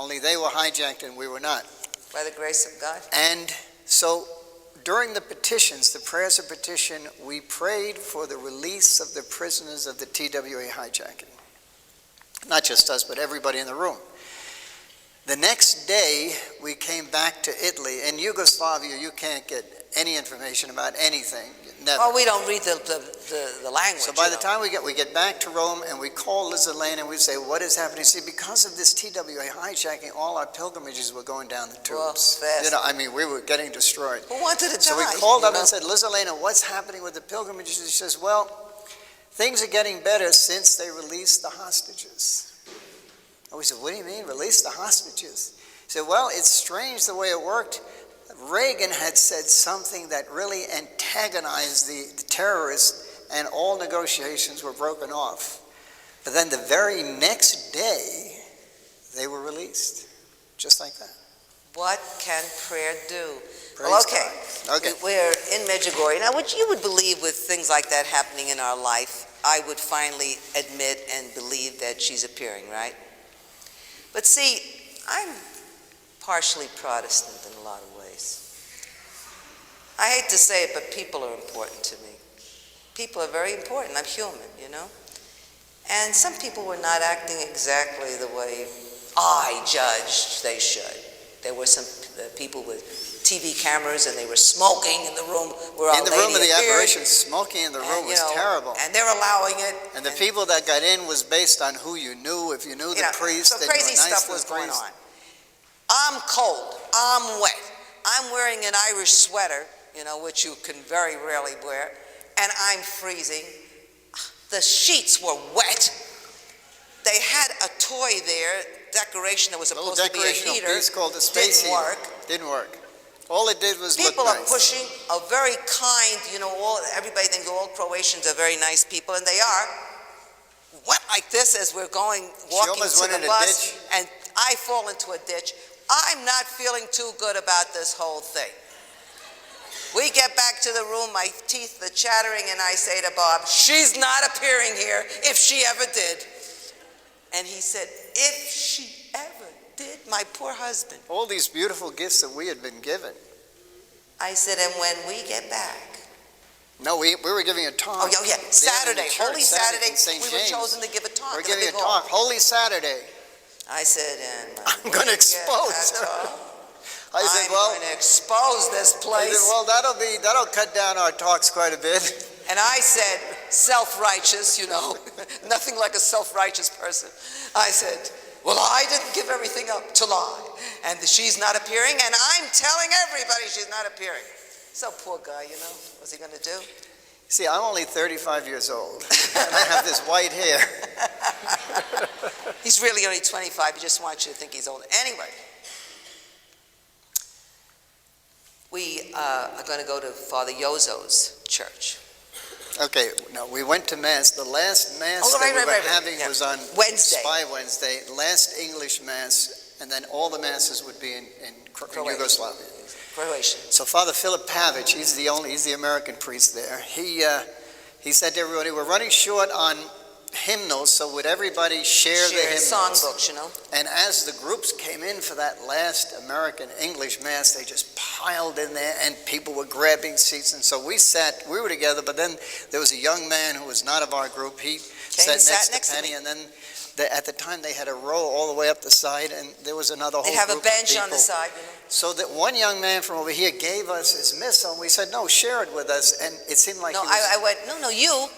only they were hijacked and we were not. By the grace of God. And so during the petitions, the prayers of petition, we prayed for the release of the prisoners of the TWA hijacking. Not just us, but everybody in the room. The next day, we came back to Italy. In Yugoslavia, you can't get any information about anything. Never. Well, we don't read the language. So by the time we get back to Rome and we call Liz Elaine and we say, what is happening? See, because of this TWA hijacking, all our pilgrimages were going down the tubes. Well, I mean, we were getting destroyed. Who wanted to die? So we called up and said, Liz Elaine, what's happening with the pilgrimages? She says, well, things are getting better since they released the hostages. And we said, what do you mean, release the hostages? He said, well, it's strange the way it worked. Reagan had said something that really antagonized the terrorists, and all negotiations were broken off. But then the very next day, they were released, just like that. What can prayer do? Praise God. Okay. We're in Medjugorje. Now, what you would believe with things like that happening in our life, I would finally admit and believe that she's appearing, right? But see, I'm partially Protestant in a lot of ways. I hate to say it, but people are important to me. People are very important. I'm human, you know? And some people were not acting exactly the way I judged they should. There were some people with TV cameras and they were smoking in the room where in the room of the apparition, smoking in the room was terrible. And they're allowing it. And the people that got in was based on who you knew. If you knew the priest, so crazy stuff was going on. I'm cold. I'm wet. I'm wearing an Irish sweater, which you can very rarely wear, and I'm freezing. The sheets were wet. They had a toy there, decoration that was supposed to be a heater. Piece called the space heater. Didn't work. All it did was people look are nice. Pushing a very kind, everybody thinks all Croatians are very nice people, and they are. Went like this as we're walking to the bus, and I fall into a ditch. I'm not feeling too good about this whole thing. We get back to the room, my teeth are chattering, and I say to Bob, she's not appearing here, if she ever did. And he said, if she ever did, my poor husband. All these beautiful gifts that we had been given. I said, and when we get back. No, we were giving a talk. Oh, yeah, Saturday, Holy Saturday, we were chosen to give a talk. We're giving a talk, Holy Saturday. I said, and I'm going to expose her. I'm going to expose this place. I said, that'll cut down our talks quite a bit. And I said, self-righteous, nothing like a self-righteous person. I said, well, I didn't give everything up to lie. And she's not appearing, and I'm telling everybody she's not appearing. So poor guy, what's he going to do? See, I'm only 35 years old, and I have this white hair. He's really only 25. He just wants you to think he's old. Anyway, we are going to go to Father Yozo's church. Okay, no, we went to Mass. The last Mass we were having was on Wednesday. Spy Wednesday, last English Mass, and then all the Masses would be in Yugoslavia. Croatian. So Father Philip Pavic, he's the American priest there. He said to everybody, we're running short on hymnals, so would everybody share the hymnals? Songbooks, And as the groups came in for that last American English Mass, they just piled in there, and people were grabbing seats. And so we were together, but then there was a young man who was not of our group. He sat next to Penny, and then at the time they had a row all the way up the side, and there was another whole group of people. They have a bench on the side, So that one young man from over here gave us his missal, and we said, no, share it with us. And it seemed like I went, no, you.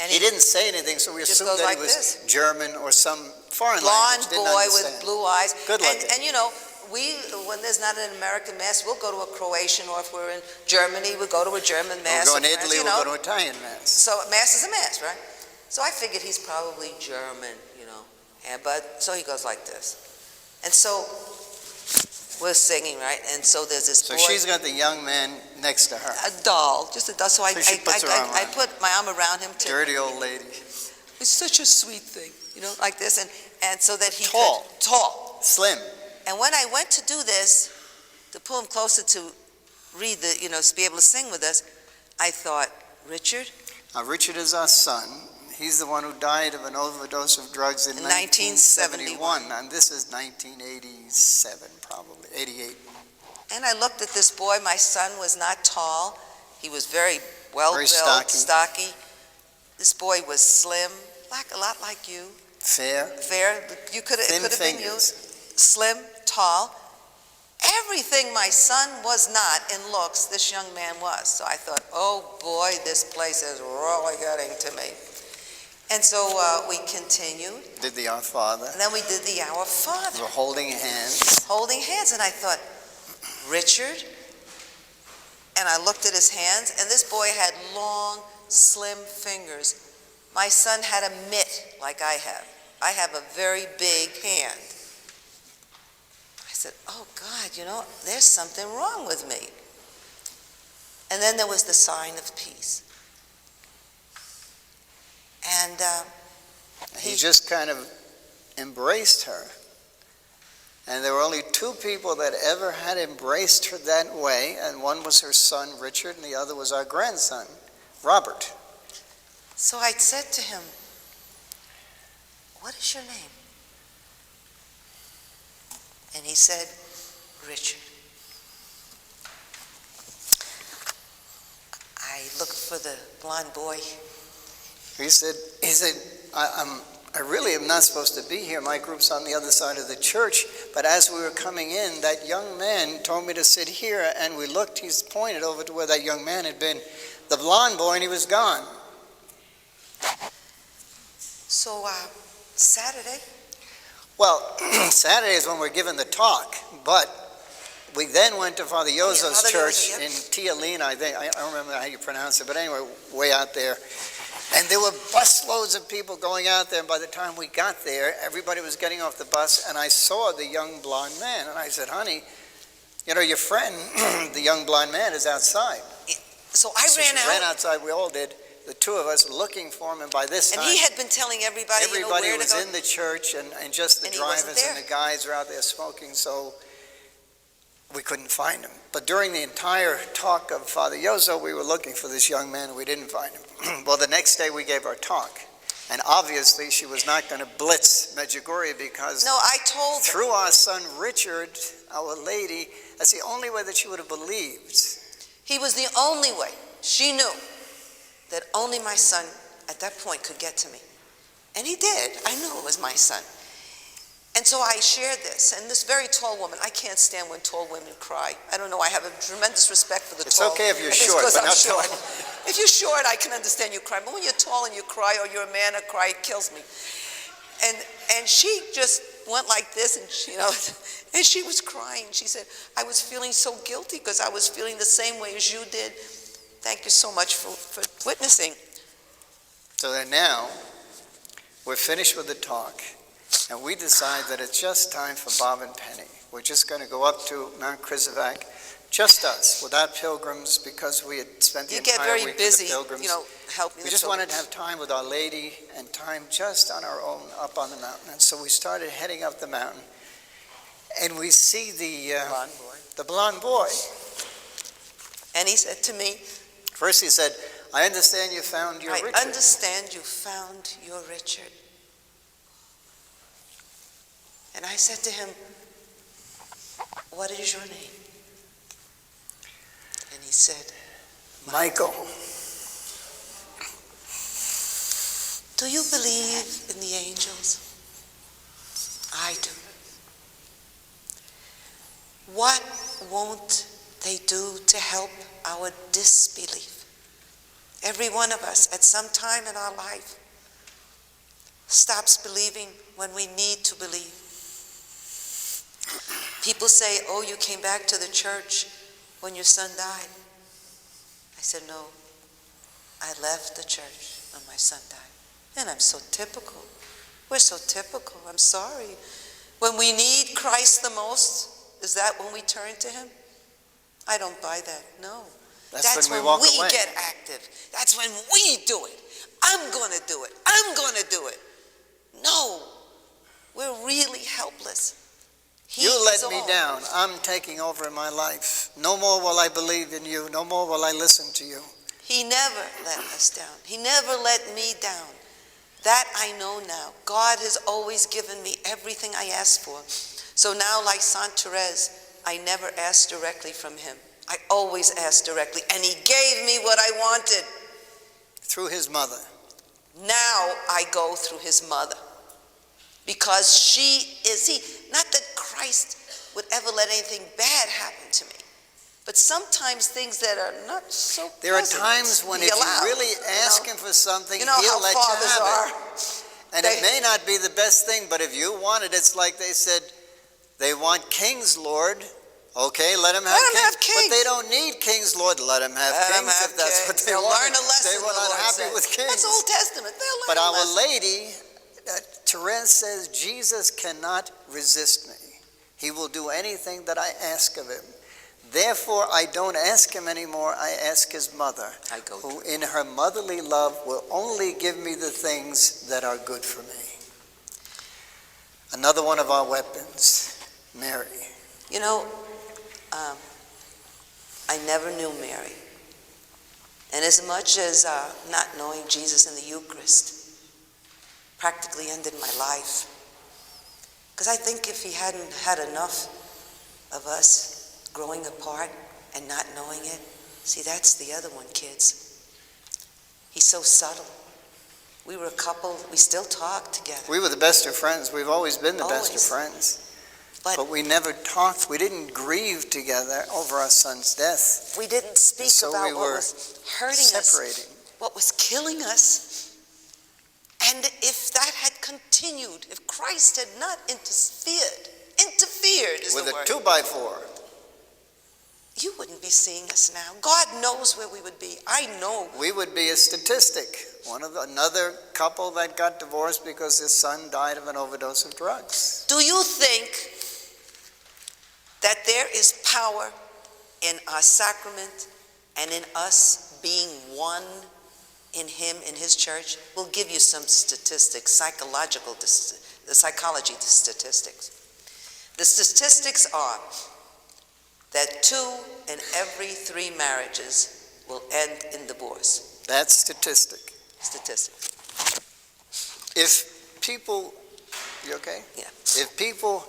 And he didn't say anything, so we assumed that he was German or some foreign language. Blonde boy with blue eyes. Good looking. And when there's not an American Mass, we'll go to a Croatian, or if we're in Germany, we'll go to a German Mass. We'll go in Italy, we'll go to Italian Mass. So Mass is a Mass, right? So I figured he's probably German, so he goes like this. And so we're singing, right? And so there's this boy. So she's got the young man next to her. A doll, just a doll. So I put my arm around him. Dirty old lady. It's such a sweet thing, like this. And so that he Tall. Slim. And when I went to do this, to pull him closer to read to be able to sing with us, I thought, Richard? Richard is our son. he's the one who died of an overdose of drugs in 1971. And this is 1987, probably, 88. And I looked at this boy. My son was not tall. He was very well-built, stocky. This boy was slim, a lot like you. Fair. You could have been you. Slim, tall. Everything my son was not in looks, this young man was. So I thought, oh boy, this place is really getting to me. And so we continued. Did the Our Father. And then we did the Our Father. We're holding hands. Holding hands. And I thought, Richard? And I looked at his hands, and this boy had long, slim fingers. My son had a mitt like I have. I have a very big hand. I said, oh God, there's something wrong with me. And then there was the sign of peace. And he just kind of embraced her. And there were only two people that ever had embraced her that way, and one was her son, Richard, and the other was our grandson, Robert. So I said to him, what is your name? And he said, Richard. I looked for the blonde boy. He said, I really am not supposed to be here. My group's on the other side of the church. But as we were coming in, that young man told me to sit here, and we looked. He's pointed over to where that young man had been, the blonde boy, and he was gone. So Saturday? Well, Saturday is when we're given the talk, but we then went to Father Yozo's church in Tialina, I think. I don't remember how you pronounce it, but anyway, way out there. And there were busloads of people going out there, and by the time we got there, everybody was getting off the bus, and I saw the young blonde man, and I said, honey, your friend, the young blonde man, is outside. So I ran outside, we all did, the two of us looking for him, and by this time... And he had been telling everybody where to go. Everybody was in the church, and just the drivers and the guides were out there smoking, so we couldn't find him. But during the entire talk of Father Yozo, we were looking for this young man, and we didn't find him. Well, the next day we gave our talk, and obviously she was not going to blitz Medjugorje because I told her. Through our son Richard, Our Lady, that's the only way that she would have believed. He was the only way. She knew that only my son at that point could get to me. And he did. I knew it was my son. And so I shared this, and this very tall woman, I can't stand when tall women cry. I don't know, I have a tremendous respect for the tall. It's okay if you're short, but not tall. If you're short, I can understand you cry, but when you're tall and you cry, or you're a man and cry, it kills me. And she just went like this, and and she was crying. She said, I was feeling so guilty because I was feeling the same way as you did. Thank you so much for witnessing. So then now, we're finished with the talk. And we decide that it's just time for Bob and Penny. We're just going to go up to Mount Krizovac, just us, without pilgrims, because we had spent the entire week with the pilgrims. Helping. We just wanted to have time with Our Lady and time just on our own up on the mountain. And so we started heading up the mountain, and we see the blonde boy. And he said to me, first he said, I understand you found your Richard. I understand you found your Richard. And I said to him, what is your name? And he said, Michael. Do you believe in the angels? I do. What won't they do to help our disbelief? Every one of us at some time in our life stops believing when we need to believe. People say, oh, you came back to the church when your son died. I said, no, I left the church when my son died. And I'm so typical. We're so typical. I'm sorry. When we need Christ the most, is that when we turn to him? I don't buy that. No. That's when we get active. That's when we do it. I'm going to do it. I'm going to do it. No. We're really helpless. You let me down. I'm taking over in my life. No more will I believe in you. No more will I listen to you. He never let us down. He never let me down. That I know now. God has always given me everything I asked for. So now, like Saint Therese, I never asked directly from him. I always asked directly, and he gave me what I wanted. Through his mother. Now I go through his mother. Because she is, see, not that Christ would ever let anything bad happen to me, but sometimes things that are not so pleasant. There are times when if you really ask him for something, he'll let you have it. And it may not be the best thing, but if you want it, it's like they said, they want kings, Lord. Okay, let them have kings. But they don't need kings, Lord. Let them have kings if that's what they want. They'll learn a lesson. They were not happy with kings. That's Old Testament. But Our Lady, Therese says, Jesus cannot resist me. He will do anything that I ask of him. Therefore, I don't ask him anymore. I ask his mother, who in her motherly love will only give me the things that are good for me. Another one of our weapons, Mary. You know, I never knew Mary. And as much as not knowing Jesus in the Eucharist practically ended my life, because I think if he hadn't had enough of us growing apart and not knowing it, see, that's the other one, kids. He's so subtle. We were a couple, we still talk together. We were the best of friends. We've always been the best of friends. But we never talked. We didn't grieve together over our son's death. We didn't speak about what was hurting us, what was killing us. And if that had continued, if Christ had not interfered is with the word. With a 2x4. You wouldn't be seeing us now. God knows where we would be. I know. We would be a statistic. Another couple that got divorced because his son died of an overdose of drugs. Do you think that there is power in our sacrament and in us being one in him, in his church? We'll give you some statistics, psychology statistics. The statistics are that 2 in every 3 marriages will end in divorce. That's statistic. If people, you okay? Yeah. If people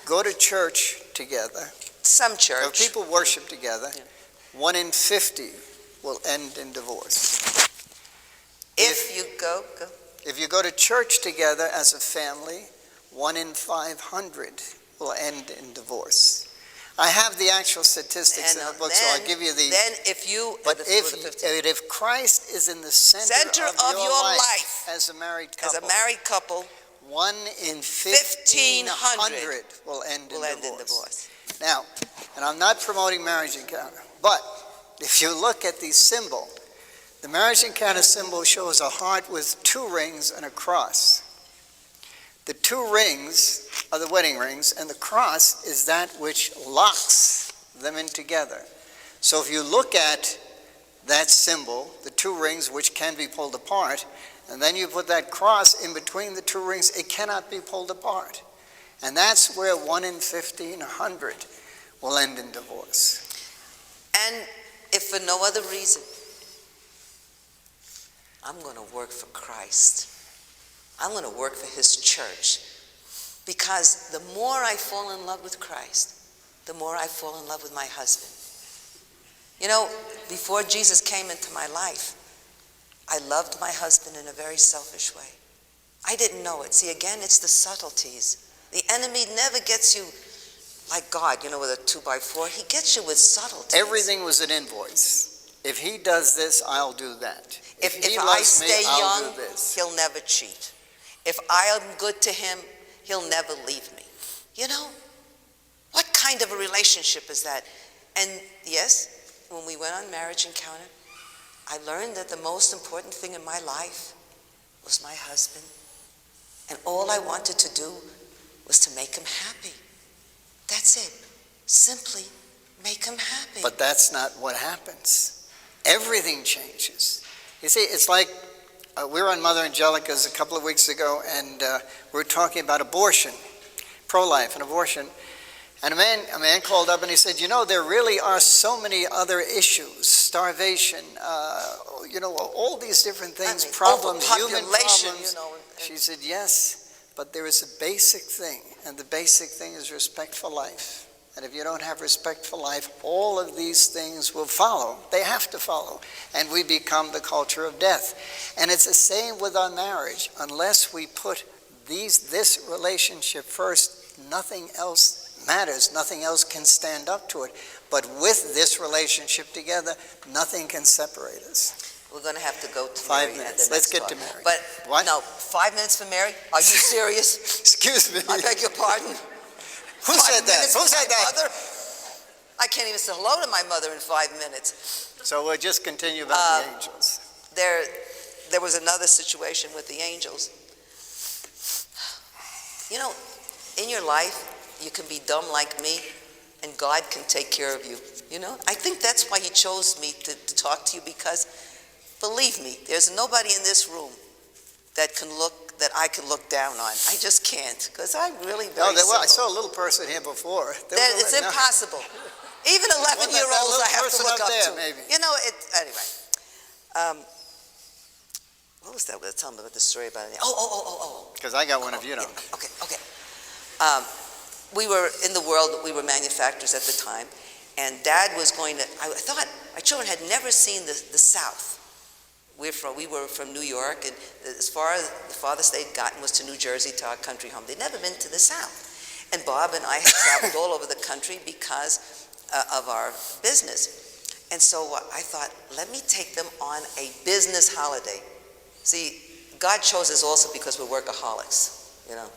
go to church together, if people worship together, 1 in 50 will end in divorce. If you go to church together as a family, 1 in 500 will end in divorce. I have the actual statistics in the book, so I'll give you the. Then if you. But if Christ is in the center of your life as a married couple, 1 in 1,500 will end in divorce. Now, and I'm not promoting marriage encounter, but if you look at the symbol, the marriage encounter symbol shows a heart with 2 rings and a cross. The 2 rings are the wedding rings, and the cross is that which locks them in together. So if you look at that symbol, the 2 rings which can be pulled apart, and then you put that cross in between the 2 rings, it cannot be pulled apart. And that's where 1 in 1,500 will end in divorce. And if for no other reason, I'm going to work for Christ. I'm going to work for his church. Because the more I fall in love with Christ, the more I fall in love with my husband. You know, before Jesus came into my life, I loved my husband in a very selfish way. I didn't know it. See, again, it's the subtleties. The enemy never gets you like God, you know, with a 2x4. He gets you with subtleties. Everything was an invoice. If he does this, I'll do that. If I stay young, he'll never cheat. If I am good to him, he'll never leave me. You know, what kind of a relationship is that? And yes, when we went on Marriage Encounter, I learned that the most important thing in my life was my husband. And all I wanted to do was to make him happy. That's it. Simply make him happy. But that's not what happens. Everything changes. You see, it's like we were on Mother Angelica's a couple of weeks ago, and we were talking about abortion, pro-life and abortion. And a man called up and he said, you know, there really are so many other issues, starvation, you know, all these different things, problems, human problems. You know, She said, yes, but there is a basic thing, and the basic thing is respect for life. And if you don't have respect for life, all of these things will follow. They have to follow. And we become the culture of death. And it's the same with our marriage. Unless we put this relationship first, nothing else matters. Nothing else can stand up to it. But with this relationship together, nothing can separate us. We're going to have to go to 5 Mary. minutes. Let's get to Mary. But what? No, 5 minutes for Mary? Are you serious? Excuse me. I beg your pardon? Who said that? Who said that? Mother? I can't even say hello to my mother in 5 minutes. So we'll just continue about the angels. There was another situation with the angels. You know, in your life, you can be dumb like me, and God can take care of you. You know, I think that's why he chose me to talk to you, because believe me, there's nobody in this room that I can look down on. I just can't, because I'm really very simple. I saw a little person here before. It's impossible. Even 11-year-olds I have to look up to. Maybe. You know, anyway. What was that? Tell me about the story about it. Oh. Because I got one if you don't. Okay. We were in the world, we were manufacturers at the time, and Dad was going to, I thought my children had never seen the South. We were from New York, and as far as the farthest they'd gotten was to New Jersey, to our country home. They'd never been to the South. And Bob and I had traveled all over the country because of our business. And so I thought, let me take them on a business holiday. See, God chose us also because we're workaholics, you know.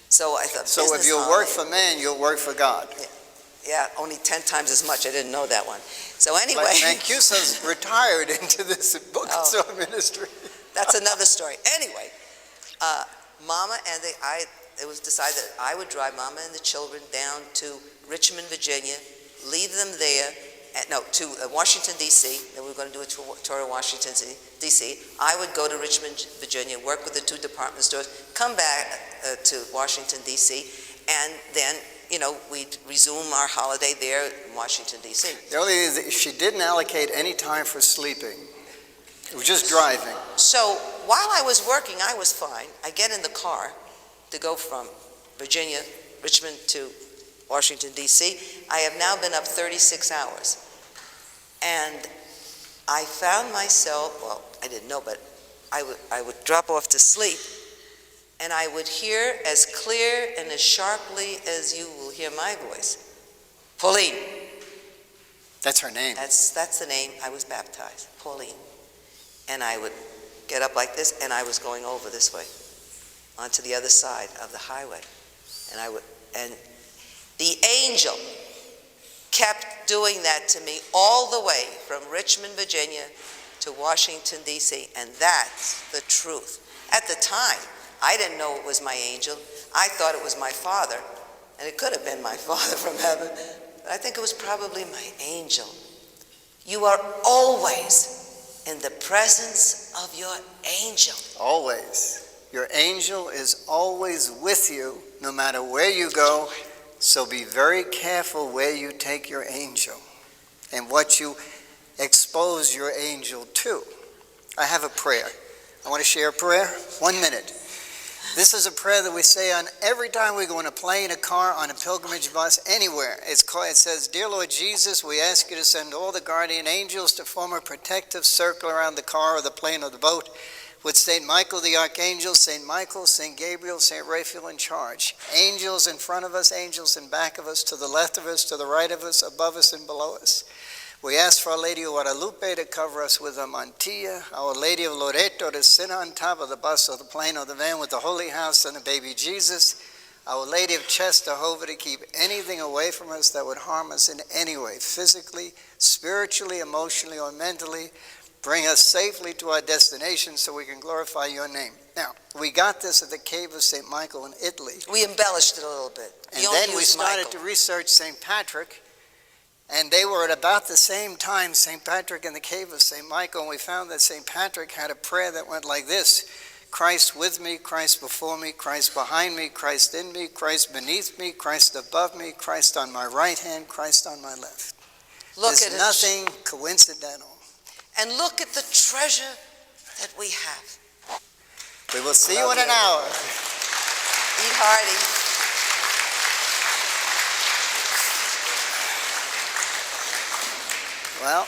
So I thought, so if you work for man, you'll work for God. Yeah, only 10 times as much. I didn't know that one. So anyway. Like Mancuso's retired into this bookstore ministry. That's another story. Anyway, Mama and it was decided that I would drive Mama and the children down to Richmond, Virginia, leave them there, to Washington, D.C. Then we were going to do a tour of Washington, D.C. I would go to Richmond, Virginia, work with the 2 department stores, come back to Washington, D.C., and then we'd resume our holiday there in Washington, D.C. The only thing is that she didn't allocate any time for sleeping. It was just driving. So while I was working, I was fine. I get in the car to go from Virginia, Richmond to Washington, D.C. I have now been up 36 hours. And I found myself, well, I didn't know, but I would drop off to sleep, and I would hear as clear and as sharply as you will hear my voice, Pauline. That's her name. That's the name I was baptized, Pauline. And I would get up like this, and I was going over this way, onto the other side of the highway. And the angel kept doing that to me all the way from Richmond, Virginia to Washington, D.C., and that's the truth. At the time, I didn't know it was my angel. I thought it was my father, and it could have been my father from heaven, but I think it was probably my angel. You are always in the presence of your angel. Always. Your angel is always with you, no matter where you go. So be very careful where you take your angel and what you expose your angel to. I have a prayer. I want to share a prayer. 1 minute. This is a prayer that we say on every time we go in a plane, a car, on a pilgrimage bus, anywhere. It says, Dear Lord Jesus, we ask you to send all the guardian angels to form a protective circle around the car or the plane or the boat, with St. Michael the Archangel, St. Michael, St. Gabriel, St. Raphael in charge. Angels in front of us, angels in back of us, to the left of us, to the right of us, above us and below us. We ask for Our Lady of Guadalupe to cover us with a mantilla, Our Lady of Loreto to sit on top of the bus or the plane or the van with the Holy House and the baby Jesus, Our Lady of Czestochowa to keep anything away from us that would harm us in any way, physically, spiritually, emotionally, or mentally. Bring us safely to our destination so we can glorify your name. Now, we got this at the cave of St. Michael in Italy. We embellished it a little bit. And then we started to research St. Patrick, and they were at about the same time, St. Patrick in the cave of St. Michael, and we found that St. Patrick had a prayer that went like this: Christ with me, Christ before me, Christ behind me, Christ in me, Christ beneath me, Christ above me, Christ on my right hand, Christ on my left. There's nothing coincidental. And look at the treasure that we have. We will see you Love in an you. hour. Eat hearty. Well,